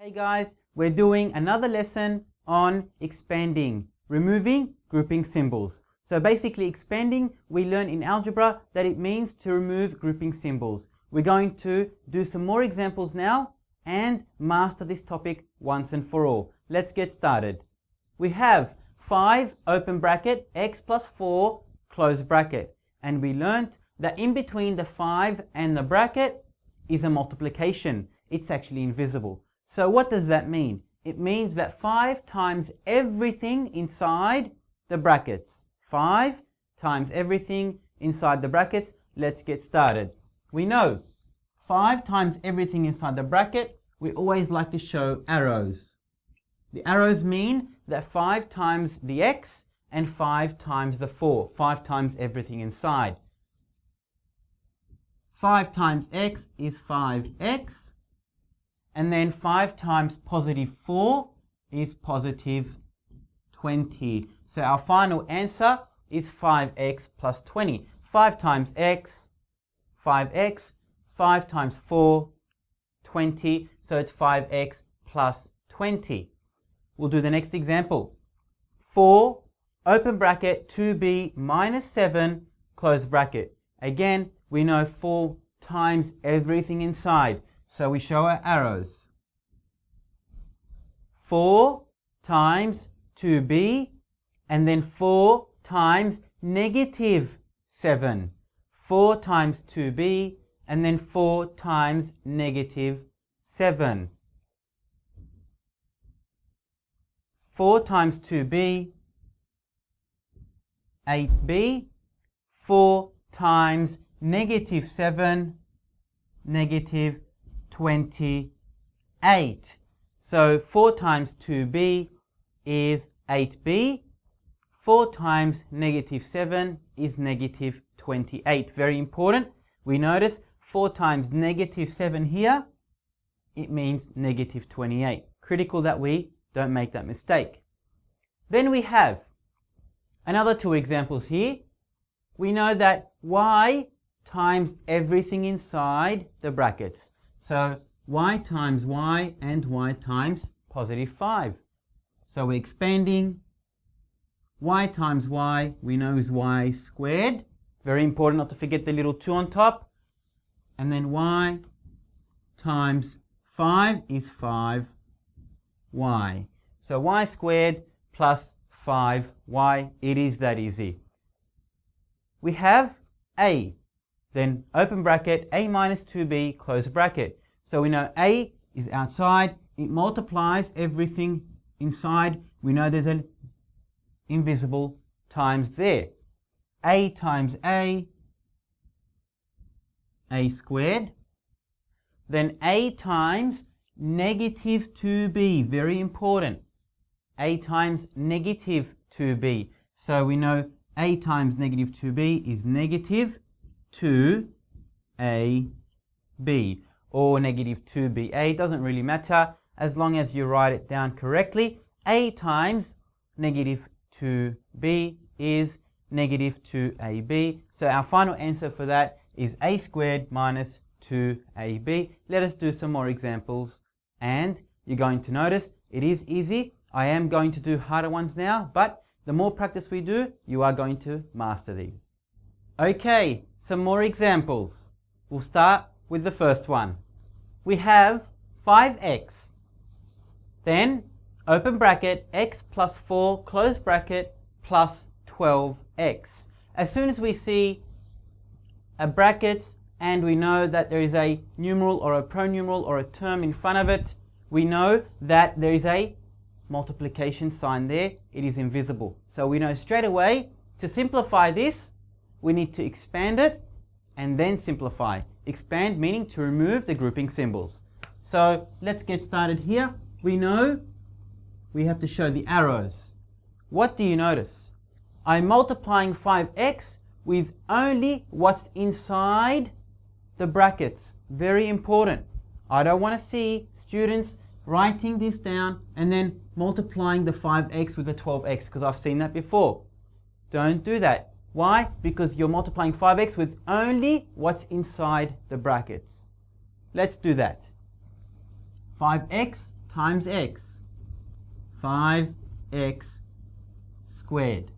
Hey guys, we're doing another lesson on expanding, removing grouping symbols. So basically expanding, we learn in algebra that it means to remove grouping symbols. We're going to do some more examples now and master this topic once and for all. Let's get started. We have 5 open bracket x plus 4 close bracket, and we learnt that in between the 5 and the bracket is a multiplication. It's actually invisible. So what does that mean? It means that 5 times everything inside the brackets. 5 times everything inside the brackets. Let's get started. We know 5 times everything inside the bracket. We always like to show arrows. The arrows mean that 5 times the x and 5 times the 4. 5 times everything inside. 5 times x is 5x. And then 5 times positive 4 is positive 20. So our final answer is 5x plus 20. 5 times x, 5x, 5 times 4, 20. So it's 5x plus 20. We'll do the next example. 4, open bracket, 2b minus 7, close bracket. Again, we know 4 times everything inside. So we show our arrows. 4 times 2b, and then 4 times negative 7. 4 times 2b, and then 4 times negative 7. 4 times 2b, 8b. 4 times negative 7, negative 28. So 4 times 2b is 8b. 4 times negative 7 is negative 28. Very important. We notice 4 times negative 7 here, it means negative 28. Critical that we don't make that mistake. Then we have another 2 examples here. We know that y times everything inside the brackets. So y times y and y times positive 5. So we're expanding. Y times y, we know is y squared. Very important not to forget the little 2 on top. And then y times 5 is 5y. So y squared plus 5y. It is that easy. We have a. Then open bracket, a minus 2b, close bracket. So we know a is outside. It multiplies everything inside. We know there's an invisible times there. A times a squared. Then a times negative 2b, very important. A times negative 2b. So we know a times negative 2b is negative 2ab, or negative 2ba. Doesn't really matter as long as you write it down correctly. A times negative 2b is negative 2ab. So our final answer for that is a squared minus 2ab. Let us do some more examples, and you're going to notice it is easy. I am going to do harder ones now, but the more practice we do, you are going to master these. Okay, some more examples. We'll start with the first one. We have 5x. Then, open bracket, x plus 4, close bracket, plus 12x. As soon as we see a bracket and we know that there is a numeral or a pronumeral or a term in front of it, we know that there is a multiplication sign there. It is invisible. So we know straight away to simplify this, we need to expand it and then simplify. Expand meaning to remove the grouping symbols. So let's get started here. We know we have to show the arrows. What do you notice? I'm multiplying 5x with only what's inside the brackets. Very important. I don't want to see students writing this down and then multiplying the 5x with the 12x, because I've seen that before. Don't do that. Why? Because you're multiplying 5x with only what's inside the brackets. Let's do that. 5x times x. 5x squared.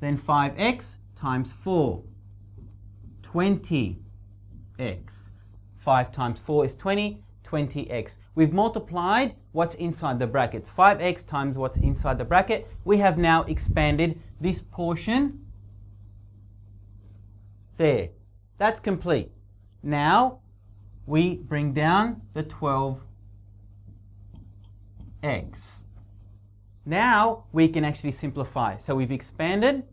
Then 5x times 4. 20x. 5 times 4 is 20. 20x. We've multiplied what's inside the brackets. 5x times what's inside the bracket. We have now expanded this portion there. That's complete. Now we bring down the 12x. Now we can actually simplify. So we've expanded.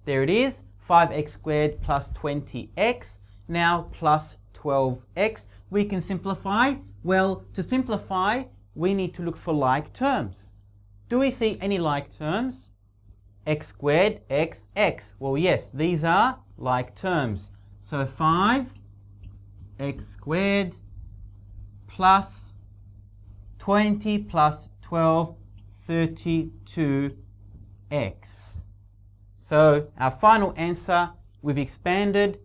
There it is. 5x squared plus 20x. Now plus 12x. We can simplify. Well, to simplify, we need to look for like terms. Do we see any like terms? X squared, x, x. Well, yes, these are like terms. So 5x squared plus 20 plus 12, 32x. So our final answer, we've expanded.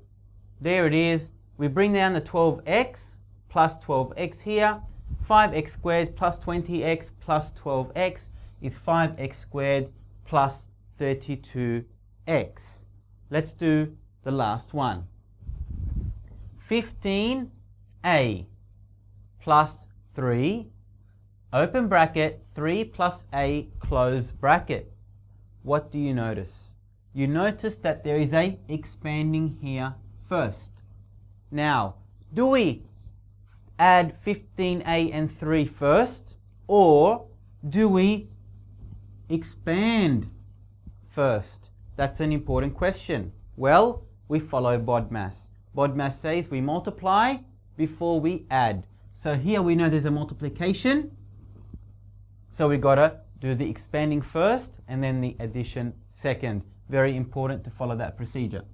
There it is. We bring down the 12x plus 12x here. 5x squared plus 20x plus 12x is 5x squared plus 32x. Let's do the last one. 15a plus 3, open bracket, 3 plus a, close bracket. What do you notice? You notice that there is a expanding here first. Now, do we add 15a and 3 first, or do we expand first? That's an important question. Well, we follow BODMAS. BODMAS says we multiply before we add. So here we know there's a multiplication. So we gotta do the expanding first and then the addition second. Very important to follow that procedure.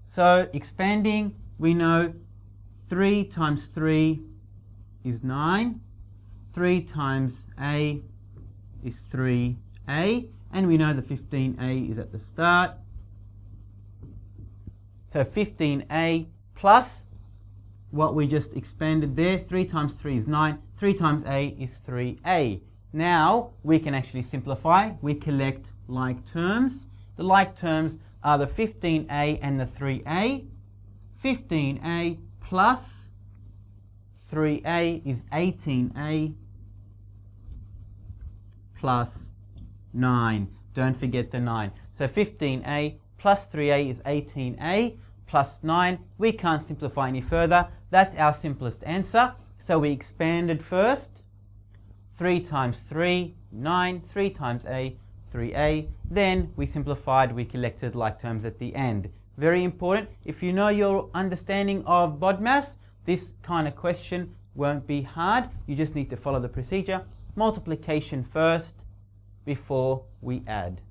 So expanding, we know 3 times 3 is 9. 3 times a is 3a. And we know the 15a is at the start. So 15a plus what we just expanded there. 3 times 3 is 9. 3 times a is 3a. Now we can actually simplify. We collect like terms. The like terms are the 15a and the 3a. 15a plus 3a is 18a plus 9. Don't forget the 9. So 15a plus 3a is 18a plus 9. We can't simplify any further. That's our simplest answer. So we expanded first. 3 times 3, 9. 3 times a, 3a. Then we simplified. We collected like terms at the end. Very important. If you know your understanding of BODMAS, this kind of question won't be hard. You just need to follow the procedure. Multiplication first before we add.